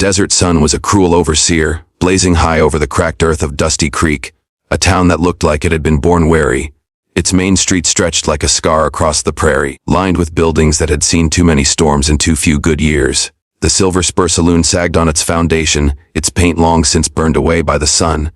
desert sun was a cruel overseer, blazing high over the cracked earth of Dusty Creek, a town that looked like it had been born weary. Its main street stretched like a scar across the prairie, lined with buildings that had seen too many storms and too few good years. The Silver Spur Saloon sagged on its foundation, its paint long since burned away by the sun.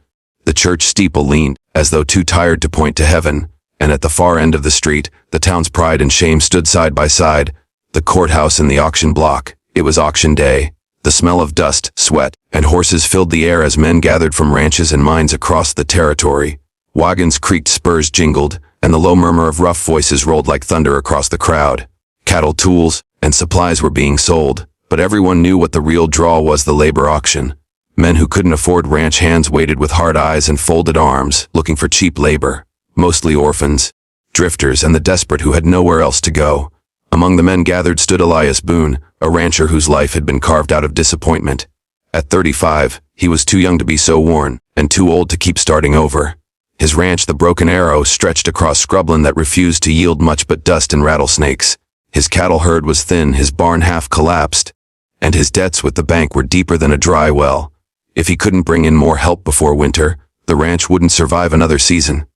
The church steeple leaned, as though too tired to point to heaven, and at the far end of the street, the town's pride and shame stood side by side, the courthouse and the auction block. It was auction day. The smell of dust, sweat, and horses filled the air as men gathered from ranches and mines across the territory. Wagons creaked, spurs jingled, and the low murmur of rough voices rolled like thunder across the crowd. Cattle, tools, and supplies were being sold, but everyone knew what the real draw was: the labor auction. Men who couldn't afford ranch hands waited with hard eyes and folded arms, looking for cheap labor. Mostly orphans, drifters, and the desperate who had nowhere else to go. Among the men gathered stood Elias Boone, a rancher whose life had been carved out of disappointment. At 35, he was too young to be so worn, and too old to keep starting over. His ranch, the Broken Arrow, stretched across scrubland that refused to yield much but dust and rattlesnakes. His cattle herd was thin, his barn half collapsed, and his debts with the bank were deeper than a dry well. If he couldn't bring in more help before winter, the ranch wouldn't survive another season.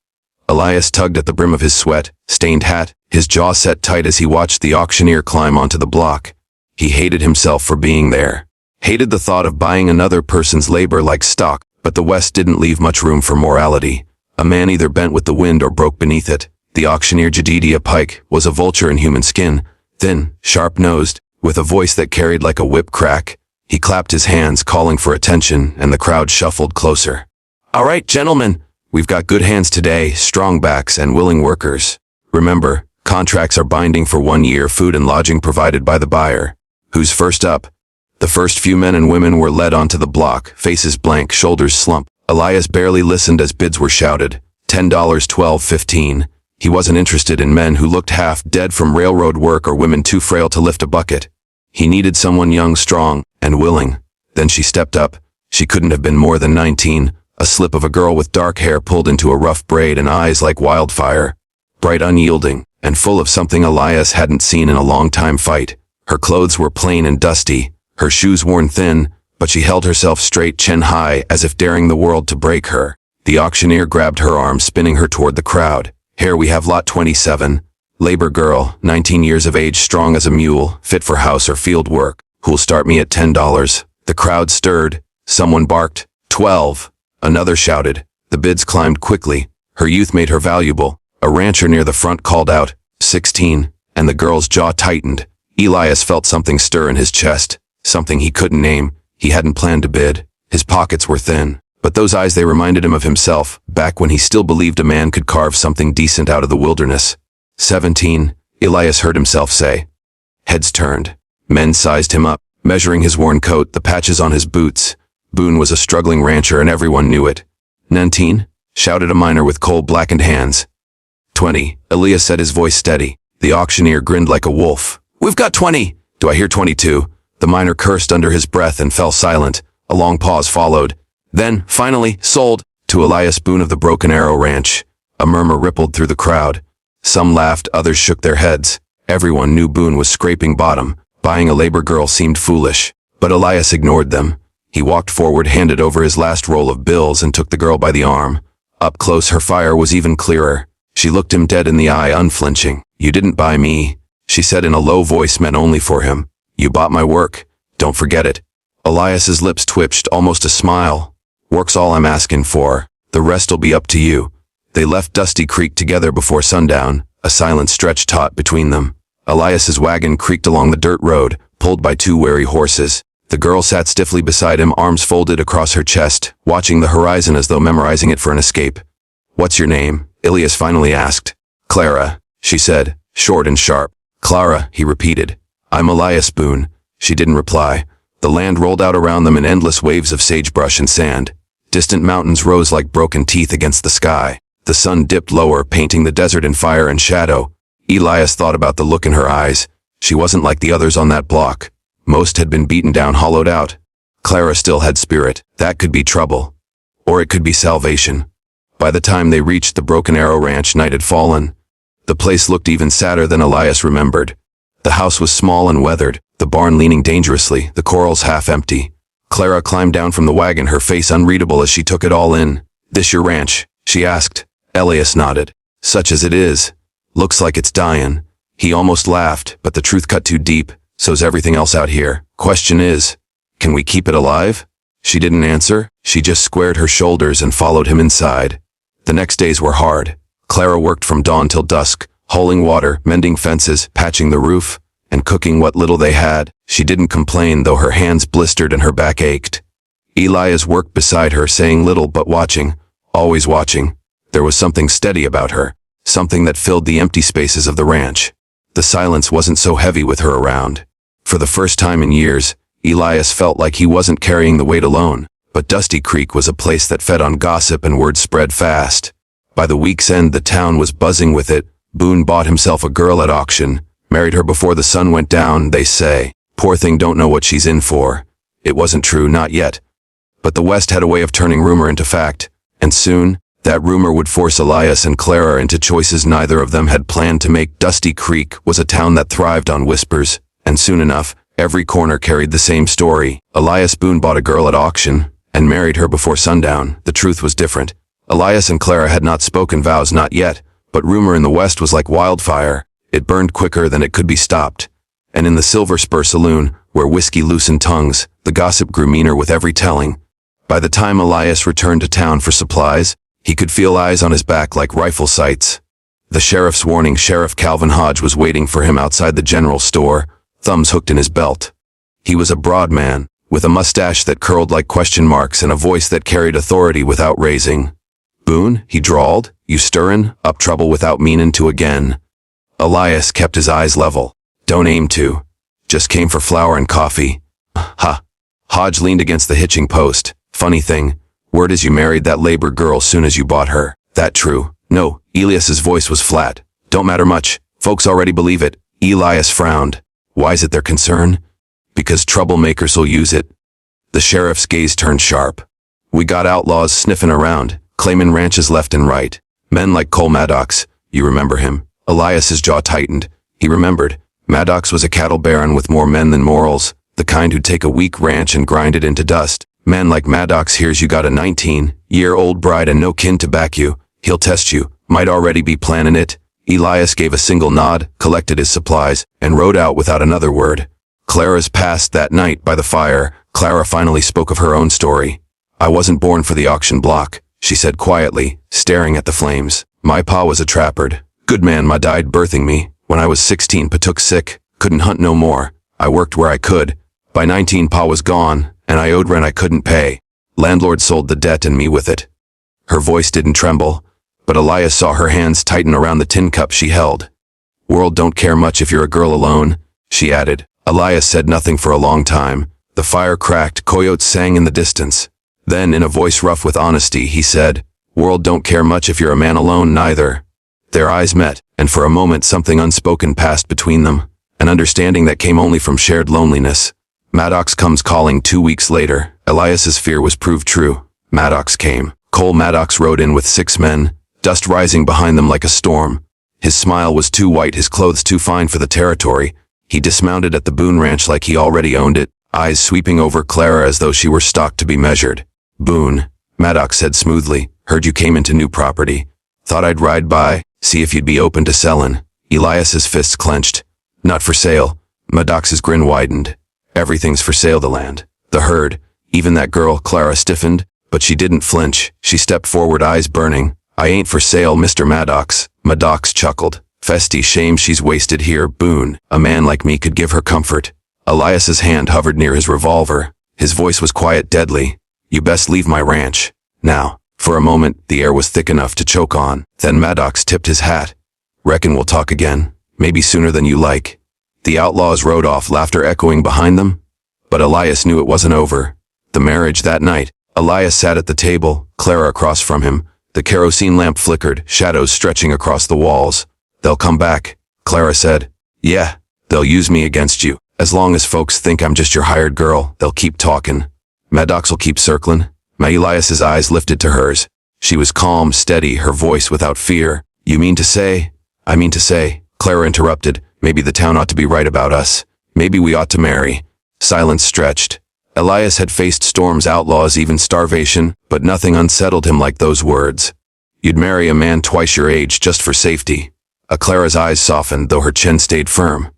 Elias tugged at the brim of his sweat-stained hat, his jaw set tight as he watched the auctioneer climb onto the block. He hated himself for being there. Hated the thought of buying another person's labor like stock, but the West didn't leave much room for morality. A man either bent with the wind or broke beneath it. The auctioneer, Jedediah Pike, was a vulture in human skin, thin, sharp-nosed, with a voice that carried like a whip crack. He clapped his hands, calling for attention, and the crowd shuffled closer. "All right, gentlemen, we've got good hands today, strong backs and willing workers. Remember, contracts are binding for 1 year, food and lodging provided by the buyer. Who's first up?" The first few men and women were led onto the block, faces blank, shoulders slumped. Elias barely listened as bids were shouted. $10, $12, $15. He wasn't interested in men who looked half dead from railroad work or women too frail to lift a bucket. He needed someone young, strong, and willing. Then she stepped up. She couldn't have been more than 19, a slip of a girl with dark hair pulled into a rough braid and eyes like wildfire. Bright, unyielding, and full of something Elias hadn't seen in a long time: fight. Her clothes were plain and dusty, her shoes worn thin, but she held herself straight, chin high, as if daring the world to break her. The auctioneer grabbed her arm, spinning her toward the crowd. "Here we have lot 27. Labor girl, 19 years of age, strong as a mule, fit for house or field work. Who'll start me at $10. The crowd stirred. Someone barked, "12. Another shouted. The bids climbed quickly. Her youth made her valuable. A rancher near the front called out, 16, and the girl's jaw tightened. Elias felt something stir in his chest, something he couldn't name. He hadn't planned to bid. His pockets were thin, but those eyes, they reminded him of himself, back when he still believed a man could carve something decent out of the wilderness. 17, Elias heard himself say. Heads turned. Men sized him up, measuring his worn coat, the patches on his boots. Boone was a struggling rancher and everyone knew it. 19, shouted a miner with coal-blackened hands. 20, Elias said, his voice steady. The auctioneer grinned like a wolf. "We've got 20. Do I hear 22? The miner cursed under his breath and fell silent. A long pause followed. Then, finally, sold, to Elias Boone of the Broken Arrow Ranch. A murmur rippled through the crowd. Some laughed, others shook their heads. Everyone knew Boone was scraping bottom. Buying a labor girl seemed foolish. But Elias ignored them. He walked forward, handed over his last roll of bills, and took the girl by the arm. Up close, her fire was even clearer. She looked him dead in the eye, unflinching. "You didn't buy me," she said in a low voice meant only for him. "You bought my work. Don't forget it." Elias's lips twitched, almost a smile. "Work's all I'm asking for. The rest'll be up to you." They left Dusty Creek together before sundown. A silent stretch taut between them. Elias's wagon creaked along the dirt road, pulled by two wary horses. The girl sat stiffly beside him, arms folded across her chest, watching the horizon as though memorizing it for an escape. "What's your name?" Elias finally asked. "Clara," she said, short and sharp. "Clara," he repeated. "I'm Elias Boone." She didn't reply. The land rolled out around them in endless waves of sagebrush and sand. Distant mountains rose like broken teeth against the sky. The sun dipped lower, painting the desert in fire and shadow. Elias thought about the look in her eyes. She wasn't like the others on that block. Most had been beaten down, hollowed out. Clara still had spirit. That could be trouble. Or it could be salvation. By the time they reached the Broken Arrow Ranch, night had fallen. The place looked even sadder than Elias remembered. The house was small and weathered, the barn leaning dangerously, the corrals half empty. Clara climbed down from the wagon, her face unreadable as she took it all in. "This your ranch?" she asked. Elias nodded. "Such as it is. Looks like it's dying." He almost laughed, but the truth cut too deep. "So's everything else out here. Question is, can we keep it alive?" She didn't answer. She just squared her shoulders and followed him inside. The next days were hard. Clara worked from dawn till dusk, hauling water, mending fences, patching the roof, and cooking what little they had. She didn't complain, though her hands blistered and her back ached. Elias worked beside her, saying little but watching, always watching. There was something steady about her, something that filled the empty spaces of the ranch. The silence wasn't so heavy with her around. For the first time in years, Elias felt like he wasn't carrying the weight alone. But Dusty Creek was a place that fed on gossip, and word spread fast. By the week's end, the town was buzzing with it. Boone bought himself a girl at auction, married her before the sun went down, they say. Poor thing don't know what she's in for. It wasn't true, not yet. But the West had a way of turning rumor into fact, and soon, that rumor would force Elias and Clara into choices neither of them had planned to make. Dusty Creek was a town that thrived on whispers, and soon enough, every corner carried the same story. Elias Boone bought a girl at auction, and married her before sundown. The truth was different. Elias and Clara had not spoken vows, not yet, but rumor in the West was like wildfire. It burned quicker than it could be stopped. And in the Silver Spur saloon, where whiskey loosened tongues, the gossip grew meaner with every telling. By the time Elias returned to town for supplies, he could feel eyes on his back like rifle sights. The sheriff's warning, Sheriff Calvin Hodge, was waiting for him outside the general store, thumbs hooked in his belt. He was a broad man, with a mustache that curled like question marks and a voice that carried authority without raising. "Boone," he drawled, "you stirrin' up trouble without meanin' to again." Elias kept his eyes level. "Don't aim to. Just came for flour and coffee." "Ha." Hodge leaned against the hitching post. "Funny thing, word is you married that labor girl soon as you bought her. That true?" "No." Elias's voice was flat. "Don't matter much. Folks already believe it." Elias frowned. "Why's it their concern?" "Because troublemakers will use it." The sheriff's gaze turned sharp. "We got outlaws sniffing around, claiming ranches left and right. Men like Cole Maddox. You remember him?" Elias's jaw tightened. He remembered. Maddox was a cattle baron with more men than morals, the kind who'd take a weak ranch and grind it into dust. "Man like Maddox hears you got a 19-year-old bride and no kin to back you. He'll test you, might already be planning it." Elias gave a single nod, collected his supplies, and rode out without another word. Clara's past that night by the fire, Clara finally spoke of her own story. "I wasn't born for the auction block," she said quietly, staring at the flames. "My pa was a trapper. Good man ma died birthing me. When I was 16 pa took sick, couldn't hunt no more. I worked where I could. By 19 pa was gone, and I owed rent I couldn't pay. Landlord sold the debt and me with it." Her voice didn't tremble, but Elias saw her hands tighten around the tin cup she held. "World don't care much if you're a girl alone," she added. Elias said nothing for a long time. The fire cracked, coyotes sang in the distance. Then, in a voice rough with honesty, he said, "World don't care much if you're a man alone, neither." Their eyes met, and for a moment something unspoken passed between them, an understanding that came only from shared loneliness. Maddox comes calling 2 weeks later. Elias's fear was proved true. Maddox came. Cole Maddox rode in with 6 men, dust rising behind them like a storm. His smile was too white, his clothes too fine for the territory. He dismounted at the Boone Ranch like he already owned it, eyes sweeping over Clara as though she were stock to be measured. "Boone," Maddox said smoothly, "heard you came into new property. Thought I'd ride by, see if you'd be open to sellin'." Elias's fists clenched. "Not for sale." Maddox's grin widened. "Everything's for sale, the land, the herd, even that girl." Clara stiffened, but she didn't flinch. She stepped forward, eyes burning. "I ain't for sale, Mr. Maddox." Maddox chuckled. "Festy shame she's wasted here, Boone. A man like me could give her comfort." Elias's hand hovered near his revolver. His voice was quiet, deadly. "You best leave my ranch. Now." For a moment, the air was thick enough to choke on. Then Maddox tipped his hat. "Reckon we'll talk again. Maybe sooner than you like." The outlaws rode off, laughter echoing behind them. But Elias knew it wasn't over. The marriage that night. Elias sat at the table, Clara across from him. The kerosene lamp flickered, shadows stretching across the walls. "They'll come back," Clara said. "Yeah, they'll use me against you. As long as folks think I'm just your hired girl, they'll keep talking. Maddox'll keep circling." Elias's eyes lifted to hers. She was calm, steady, her voice without fear. "You mean to say?" "I mean to say," Clara interrupted, "maybe the town ought to be right about us. Maybe we ought to marry." Silence stretched. Elias had faced storms, outlaws, even starvation, but nothing unsettled him like those words. You'd marry a man twice your age just for safety. Clara's eyes softened, though her chin stayed firm.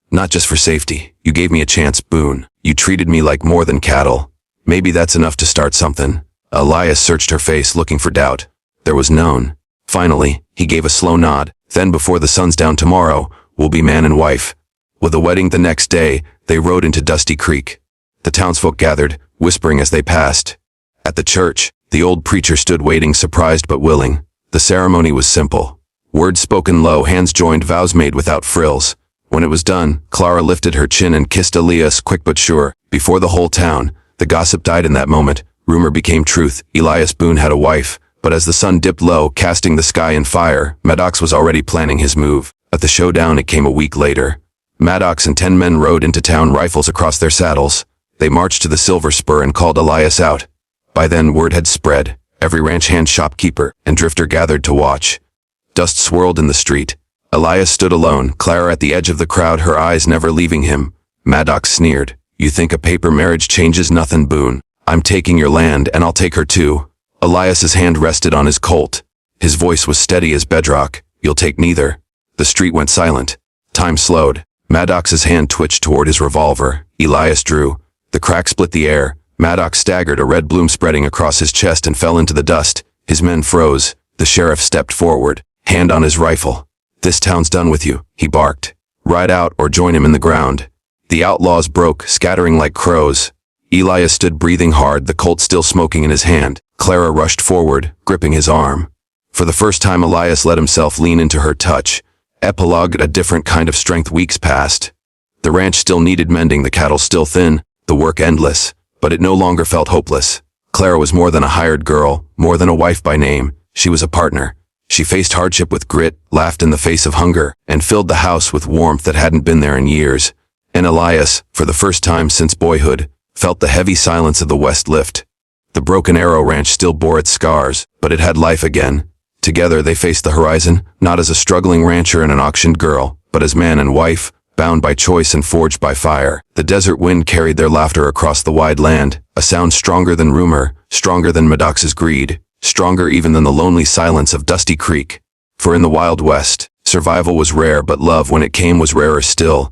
Not just for safety. You gave me a chance, Boone. You treated me like more than cattle. Maybe that's enough to start something. Elias searched her face, looking for doubt. There was none. Finally, he gave a slow nod. Then, before the sun's down tomorrow, we'll be man and wife. With a wedding the next day, they rode into Dusty Creek. The townsfolk gathered, whispering as they passed. At the church, the old preacher stood waiting, surprised but willing. The ceremony was simple. Words spoken low, hands joined, vows made without frills. When it was done, Clara lifted her chin and kissed Elias, quick but sure. Before the whole town, the gossip died in that moment. Rumor became truth. Elias Boone had a wife, but as the sun dipped low, casting the sky in fire, Maddox was already planning his move. At the showdown, it came a week later. Maddox and 10 men rode into town, rifles across their saddles. They marched to the Silver Spur and called Elias out. By then, word had spread. Every ranch hand, shopkeeper, and drifter gathered to watch. Dust swirled in the street. Elias stood alone, Clara at the edge of the crowd, her eyes never leaving him. Maddox sneered. You think a paper marriage changes nothing, Boone? I'm taking your land, and I'll take her too. Elias's hand rested on his Colt. His voice was steady as bedrock. You'll take neither. The street went silent. Time slowed. Maddox's hand twitched toward his revolver. Elias drew. The crack split the air. Maddox staggered, a red bloom spreading across his chest, and fell into the dust. His men froze. The sheriff stepped forward, hand on his rifle. This town's done with you, he barked. Ride out or join him in the ground. The outlaws broke, scattering like crows. Elias stood breathing hard, the Colt still smoking in his hand. Clara rushed forward, gripping his arm. For the first time, Elias let himself lean into her touch. Epilogue: a different kind of strength. Weeks passed. The ranch still needed mending, the cattle still thin, the work endless, but it no longer felt hopeless. Clara was more than a hired girl, more than a wife by name. She was a partner. She faced hardship with grit, laughed in the face of hunger, and filled the house with warmth that hadn't been there in years. And Elias, for the first time since boyhood, felt the heavy silence of the West lift. The Broken Arrow Ranch still bore its scars, but it had life again. Together they faced the horizon, not as a struggling rancher and an auctioned girl, but as man and wife, bound by choice and forged by fire. The desert wind carried their laughter across the wide land, a sound stronger than rumor, stronger than Maddox's greed, stronger even than the lonely silence of Dusty Creek. For in the Wild West, survival was rare, but love, when it came, was rarer still.